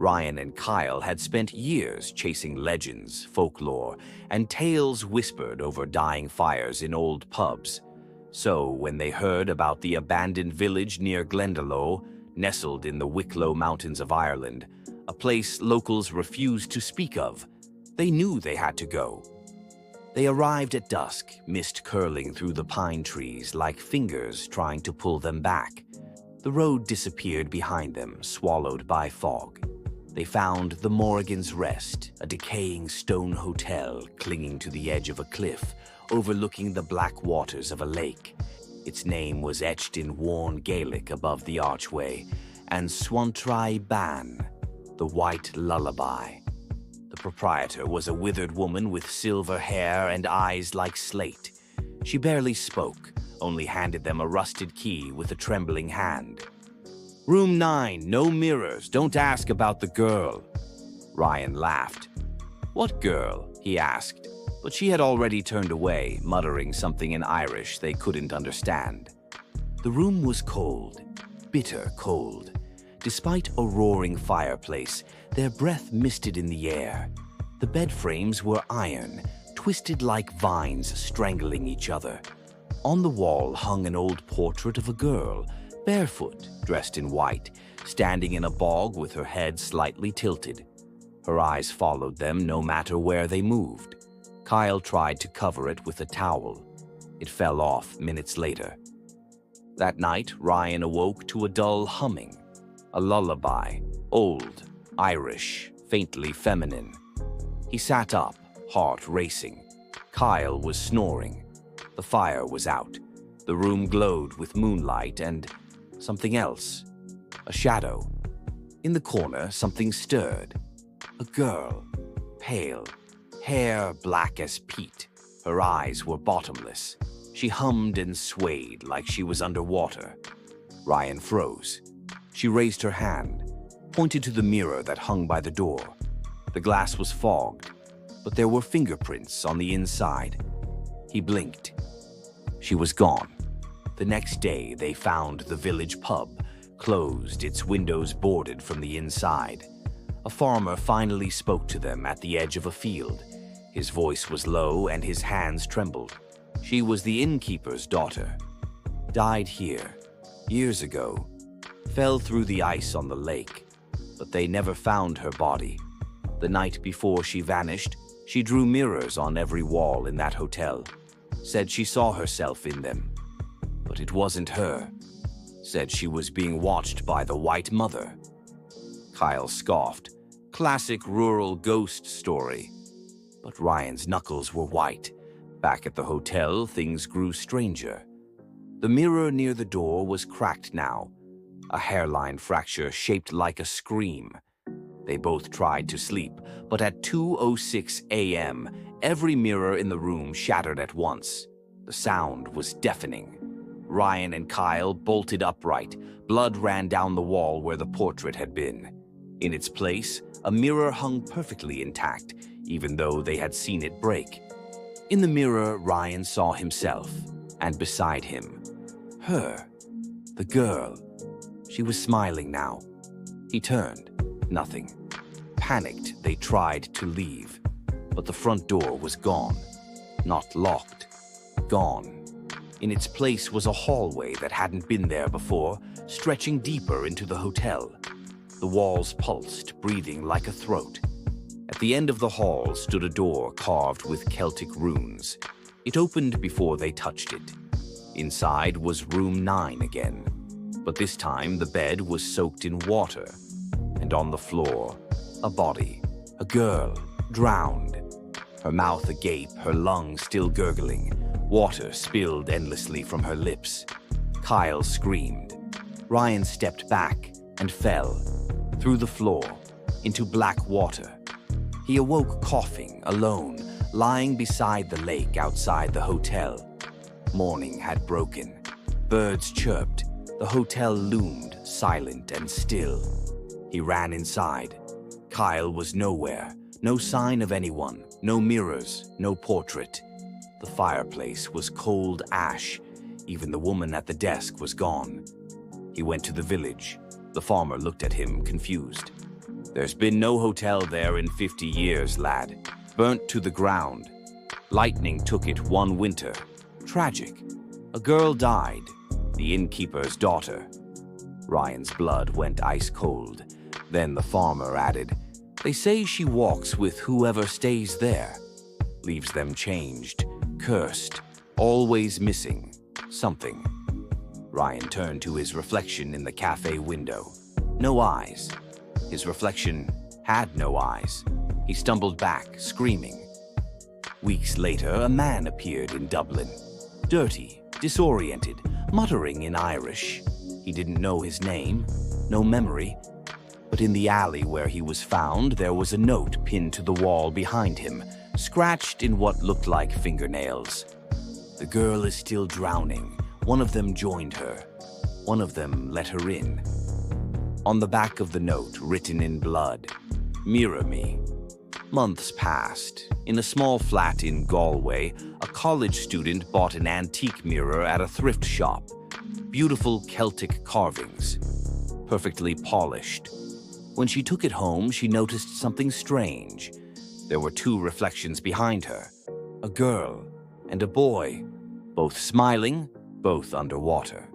Ryan and Kyle had spent years chasing legends, folklore, and tales whispered over dying fires in old pubs. So when they heard about the abandoned village near Glendalough, nestled in the Wicklow Mountains of Ireland, a place locals refused to speak of, they knew they had to go. They arrived at dusk, mist curling through the pine trees like fingers trying to pull them back. The road disappeared behind them, swallowed by fog. They found the Morrigan's Rest, a decaying stone hotel clinging to the edge of a cliff, overlooking the black waters of a lake. Its name was etched in worn Gaelic above the archway, and Swantrai Ban, the White Lullaby. The proprietor was a withered woman with silver hair and eyes like slate. She barely spoke, only handed them a rusted key with a trembling hand. "Room 9, no mirrors, don't ask about the girl." Ryan laughed. "What girl?" he asked, but she had already turned away, muttering something in Irish they couldn't understand. The room was cold, bitter cold. Despite a roaring fireplace, their breath misted in the air. The bed frames were iron, twisted like vines strangling each other. On the wall hung an old portrait of a girl, barefoot, dressed in white, standing in a bog with her head slightly tilted. Her eyes followed them no matter where they moved. Kyle tried to cover it with a towel. It fell off minutes later. That night, Ryan awoke to a dull humming. A lullaby, old, Irish, faintly feminine. He sat up, heart racing. Kyle was snoring. The fire was out. The room glowed with moonlight and something else. A shadow. In the corner, something stirred. A girl, pale, hair black as peat. Her eyes were bottomless. She hummed and swayed like she was underwater. Ryan froze. She raised her hand, pointed to the mirror that hung by the door. The glass was fogged, but there were fingerprints on the inside. He blinked. She was gone. The next day, they found the village pub, closed, its windows boarded from the inside. A farmer finally spoke to them at the edge of a field. His voice was low and his hands trembled. She was the innkeeper's daughter. Died here, years ago. Fell through the ice on the lake, but they never found her body. The night before she vanished, she drew mirrors on every wall in that hotel. Said she saw herself in them, but it wasn't her. Said she was being watched by the White Mother. Kyle scoffed. Classic rural ghost story. But Ryan's knuckles were white. Back at the hotel, things grew stranger. The mirror near the door was cracked now, a hairline fracture shaped like a scream. They both tried to sleep, but at 2:06 a.m., every mirror in the room shattered at once. The sound was deafening. Ryan and Kyle bolted upright. Blood ran down the wall where the portrait had been. In its place, a mirror hung perfectly intact, even though they had seen it break. In the mirror, Ryan saw himself, and beside him, her, the girl. She was smiling now. He turned. Nothing. Panicked, they tried to leave, but the front door was gone. Not locked. Gone. In its place was a hallway that hadn't been there before, stretching deeper into the hotel. The walls pulsed, breathing like a throat. At the end of the hall stood a door carved with Celtic runes. It opened before they touched it. Inside was room 9 again, but this time the bed was soaked in water, and on the floor, a body, a girl, drowned. Her mouth agape, her lungs still gurgling. Water spilled endlessly from her lips. Kyle screamed. Ryan stepped back and fell, through the floor, into black water. He awoke coughing, alone, lying beside the lake outside the hotel. Morning had broken. Birds chirped. The hotel loomed, silent and still. He ran inside. Kyle was nowhere. No sign of anyone. No mirrors. No portrait. The fireplace was cold ash. Even the woman at the desk was gone. He went to the village. The farmer looked at him, confused. There's been no hotel there in 50 years, lad. Burnt to the ground. Lightning took it one winter. Tragic. A girl died, the innkeeper's daughter. Ryan's blood went ice cold. Then the farmer added, "They say she walks with whoever stays there. Leaves them changed, cursed, always missing something." Ryan turned to his reflection in the cafe window. No eyes. His reflection had no eyes. He stumbled back, screaming. Weeks later, a man appeared in Dublin. Dirty, disoriented, muttering in Irish. He didn't know his name, no memory. But in the alley where he was found, there was a note pinned to the wall behind him, scratched in what looked like fingernails. "The girl is still drowning. One of them joined her. One of them let her in." On the back of the note, written in blood, "Mirror me." Months passed. In a small flat in Galway, a college student bought an antique mirror at a thrift shop. Beautiful Celtic carvings, perfectly polished. When she took it home, she noticed something strange. There were two reflections behind her, a girl and a boy, both smiling, both underwater.